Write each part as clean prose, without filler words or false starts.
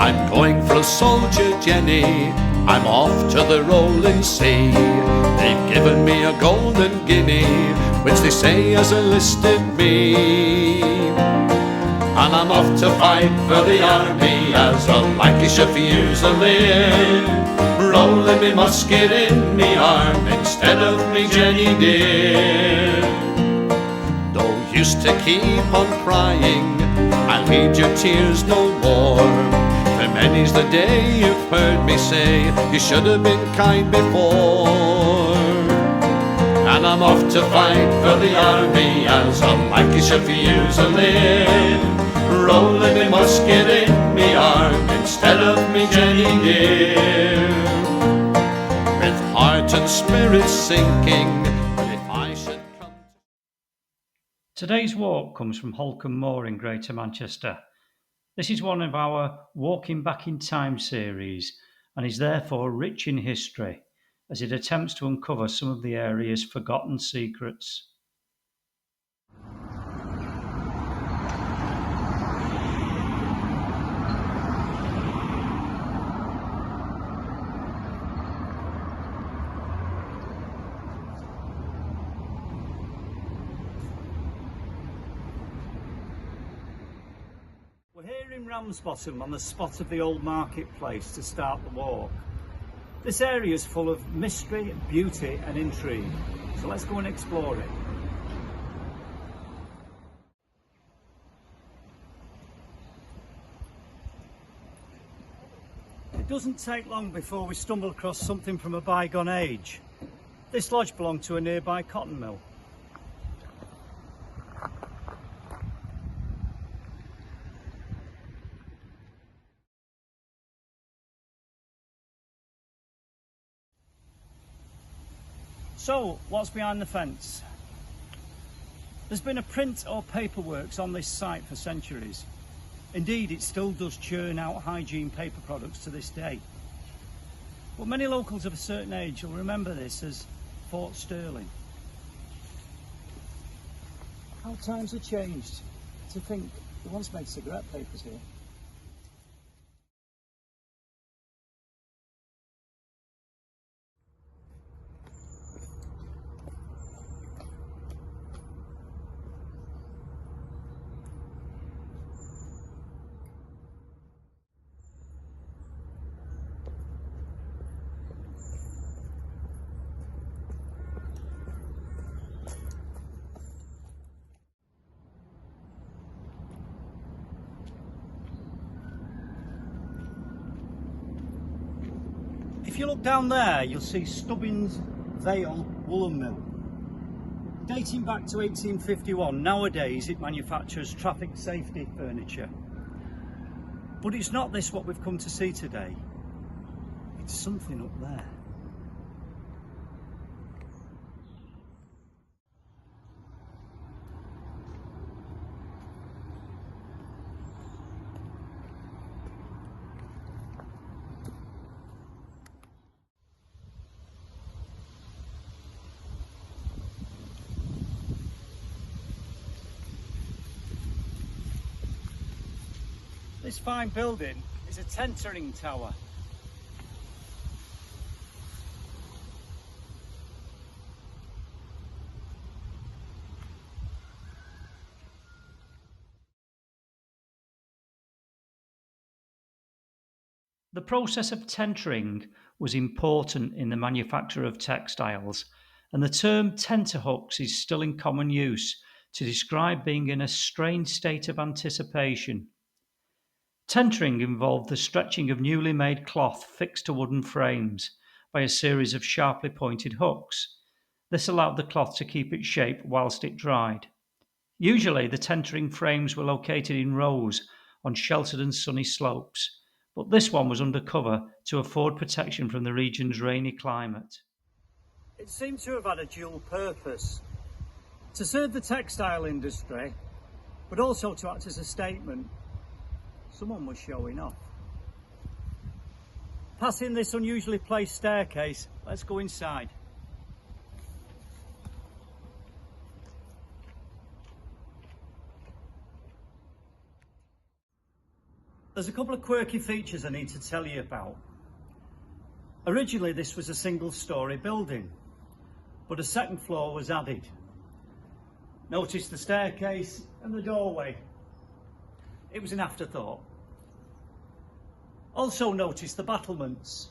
I'm going for a soldier, Jenny, I'm off to the rolling sea. They've given me a golden guinea, which they say has enlisted me. And I'm off to fight for the army as a Lancashire Fusilier, rolling me musket in me arm instead of me Jenny dear. No use to keep on crying, I'll heed your tears no more, for many's the day you've heard me say you should have been kind before. And I'm off to fight for the army as a Lancashire Fusilier, rolling me musket in me arm instead of me Jenny dear. With heart and spirit sinking, but if I should come to... Today's walk comes from Holcombe Moor in Greater Manchester. This is one of our Walking Back in Time series and is therefore rich in history as it attempts to uncover some of the area's forgotten secrets. We're here in Ramsbottom on the spot of the old marketplace to start the walk. This area is full of mystery, beauty and intrigue, so let's go and explore it. It doesn't take long before we stumble across something from a bygone age. This lodge belonged to a nearby cotton mill. So, what's behind the fence? There's been a print or paperworks on this site for centuries. Indeed, it still does churn out hygiene paper products to this day. But many locals of a certain age will remember this as Fort Stirling. How times have changed. To think they once made cigarette papers here. If you look down there, you'll see Stubbins Vale Woolen Mill. Dating back to 1851, nowadays it manufactures traffic safety furniture. But it's not this what we've come to see today. It's something up there. This fine building is a tentering tower. The process of tentering was important in the manufacture of textiles, and the term tenterhooks is still in common use to describe being in a strained state of anticipation. Tentering involved the stretching of newly made cloth fixed to wooden frames by a series of sharply pointed hooks. This allowed the cloth to keep its shape whilst it dried. Usually, the tentering frames were located in rows on sheltered and sunny slopes, but this one was under cover to afford protection from the region's rainy climate. It seemed to have had a dual purpose: to serve the textile industry, but also to act as a statement. Someone was showing off. Passing this unusually placed staircase, let's go inside. There's a couple of quirky features I need to tell you about. Originally this was a single-storey building, but a second floor was added. Notice the staircase and the doorway. It was an afterthought. Also notice the battlements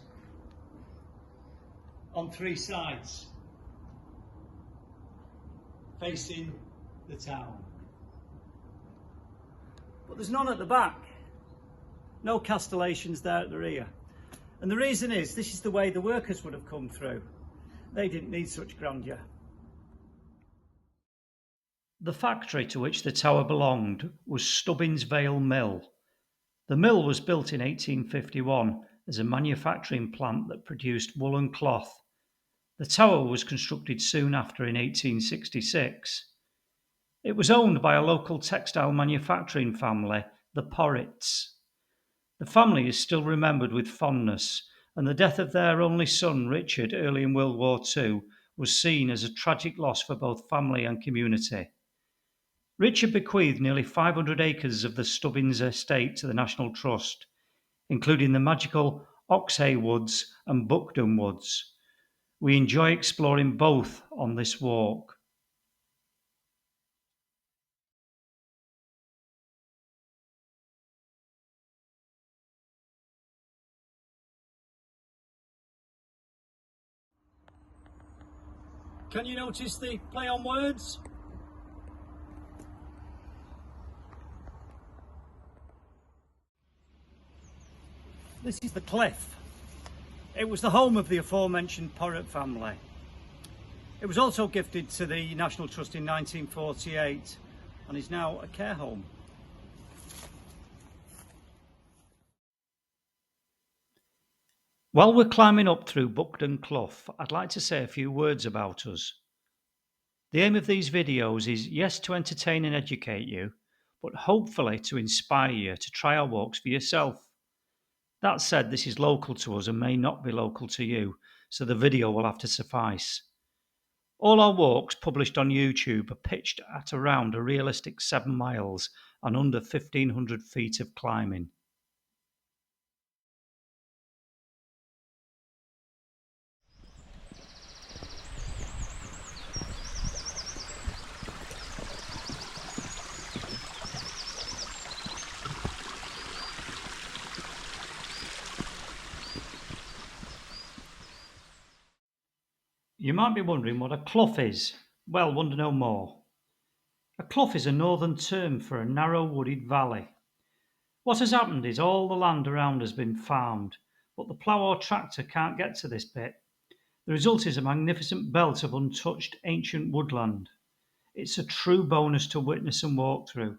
on three sides facing the town. But there's none at the back. No castellations there at the rear. And the reason is, this is the way the workers would have come through. They didn't need such grandeur. The factory to which the tower belonged was Stubbins Vale Mill. The mill was built in 1851 as a manufacturing plant that produced woolen cloth. The tower was constructed soon after in 1866. It was owned by a local textile manufacturing family, the Porritts. The family is still remembered with fondness, and the death of their only son, Richard, early in World War II, was seen as a tragic loss for both family and community. Richard bequeathed nearly 500 acres of the Stubbins estate to the National Trust, including the magical Oxhay Woods and Buckden Woods. We enjoy exploring both on this walk. Can you notice the play on words? This is the cliff. It was the home of the aforementioned Porritt family. It was also gifted to the National Trust in 1948 and is now a care home. While we're climbing up through Buckden Clough, I'd like to say a few words about us. The aim of these videos is, yes, to entertain and educate you, but hopefully to inspire you to try our walks for yourself. That said, this is local to us and may not be local to you, so the video will have to suffice. All our walks published on YouTube are pitched at around a realistic 7 miles and under 1,500 feet of climbing. You might be wondering what a clough is. Well, wonder no more. A clough is a northern term for a narrow wooded valley. What has happened is all the land around has been farmed, but the plough or tractor can't get to this bit. The result is a magnificent belt of untouched ancient woodland. It's a true bonus to witness and walk through.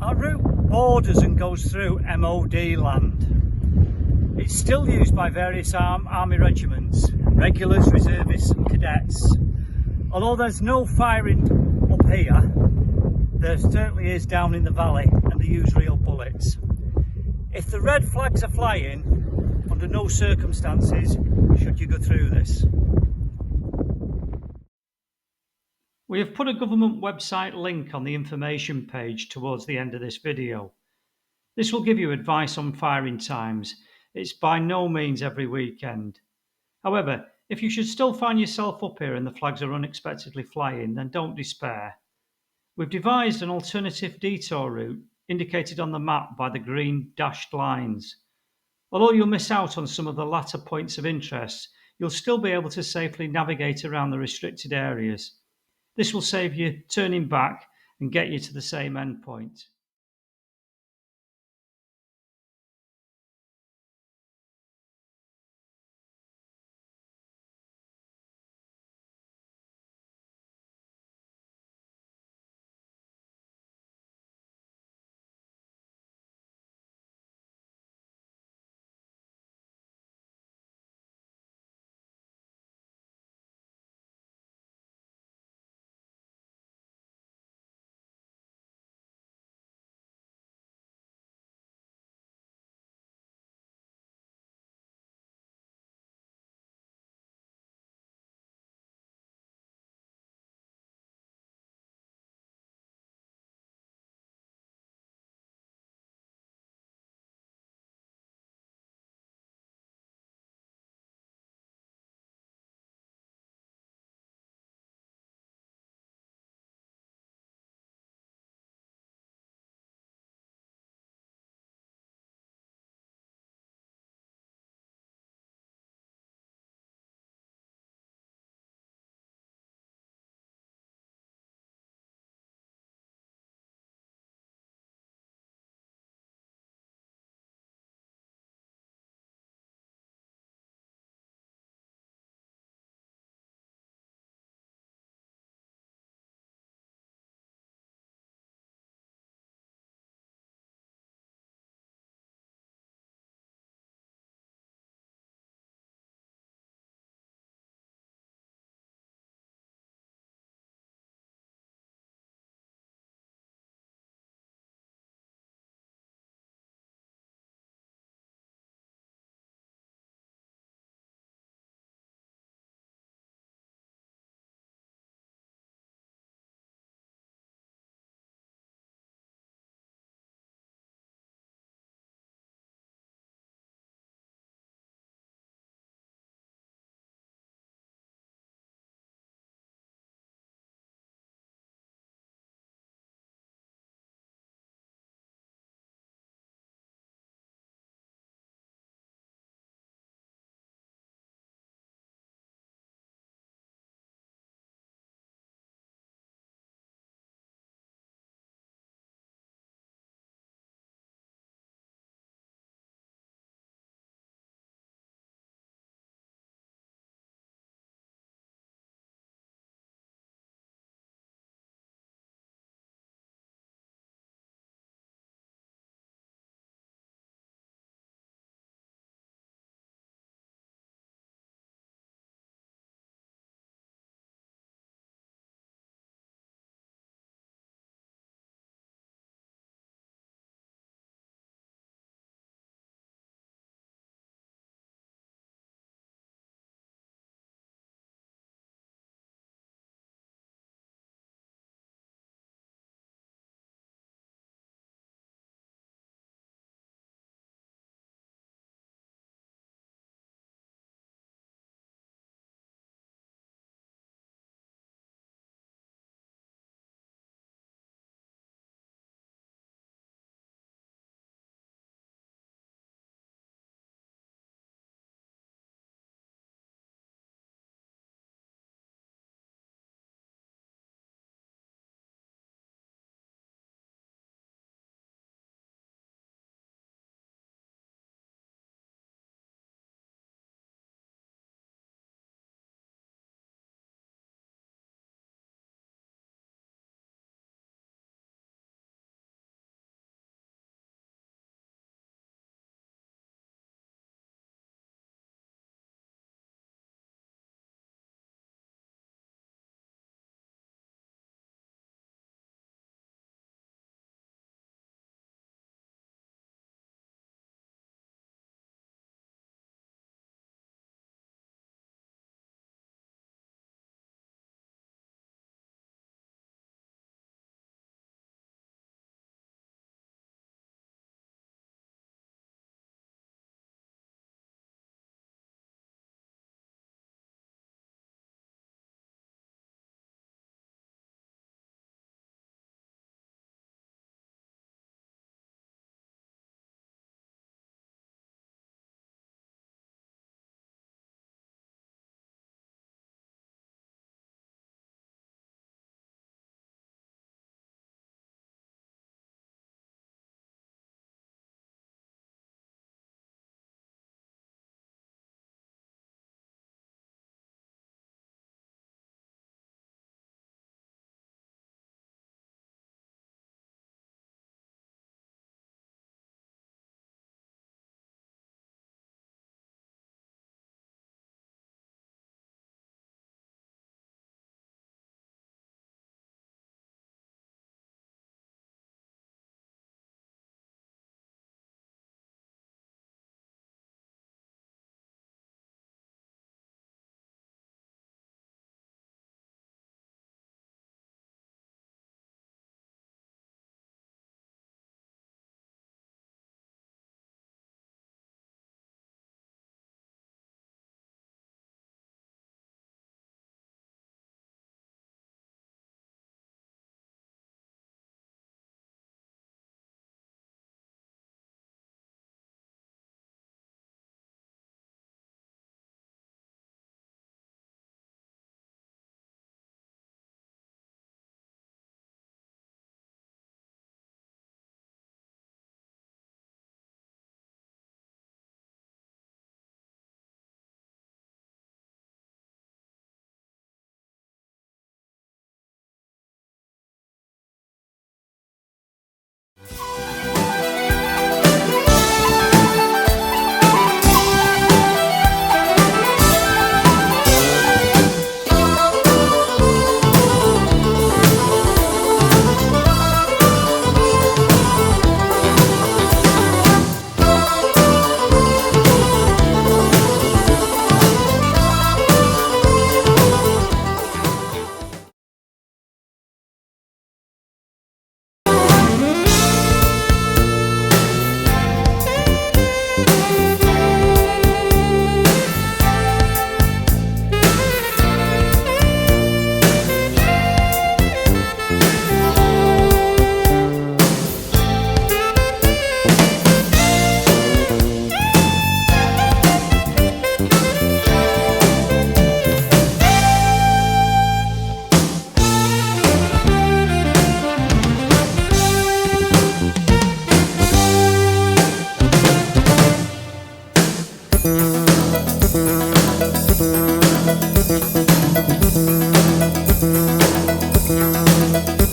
Our route borders and goes through MOD land. It's still used by various army regiments, regulars, reservists and cadets. Although there's no firing up here, there certainly is down in the valley, and they use real bullets. If the red flags are flying, under no circumstances should you go through this. We have put a government website link on the information page towards the end of this video. This will give you advice on firing times. It's by no means every weekend. However, if you should still find yourself up here and the flags are unexpectedly flying, then don't despair. We've devised an alternative detour route indicated on the map by the green dashed lines. Although you'll miss out on some of the latter points of interest, you'll still be able to safely navigate around the restricted areas. This will save you turning back and get you to the same endpoint.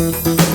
Bye.